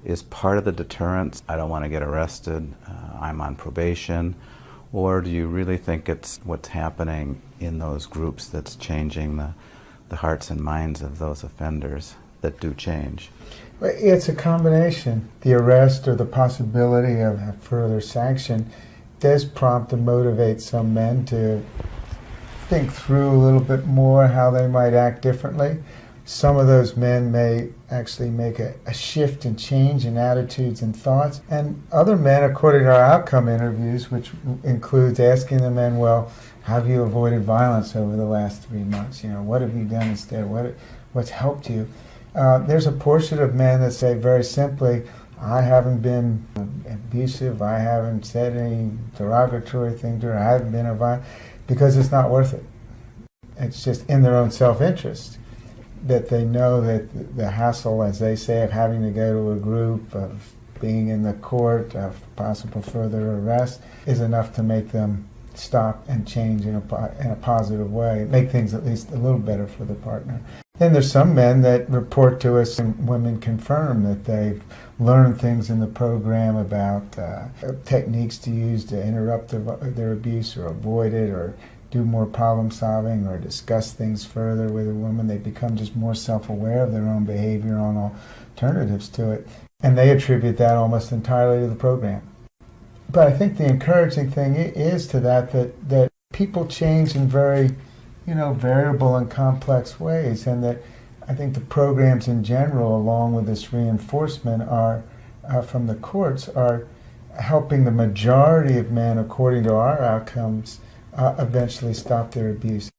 is part of the deterrence, I don't want to get arrested, I'm on probation, or do you really think it's what's happening in those groups that's changing the hearts and minds of those offenders that do change? It's a combination. The arrest or the possibility of a further sanction does prompt and motivate some men to think through a little bit more how they might act differently. Some of those men may actually make a shift and change in attitudes and thoughts. And other men, according to our outcome interviews, which includes asking the men, well, have you avoided violence over the last 3 months? You know, what have you done instead? What's helped you? There's a portion of men that say very simply, I haven't been abusive, I haven't said any derogatory thing to her, I haven't been a violent, because it's not worth it. It's just in their own self-interest that they know that the hassle, as they say, of having to go to a group, of being in the court, of possible further arrest, is enough to make them stop and change in a positive way, make things at least a little better for the partner. Then there's some men that report to us, and women confirm that they've learned things in the program about techniques to use to interrupt their abuse or avoid it, or do more problem solving, or discuss things further with a woman. They become just more self-aware of their own behavior on alternatives to it. And they attribute that almost entirely to the program. But I think the encouraging thing is to that people change in very, variable and complex ways, and that I think the programs in general, along with this reinforcement from the courts, are helping the majority of men, according to our outcomes, eventually stop their abuse.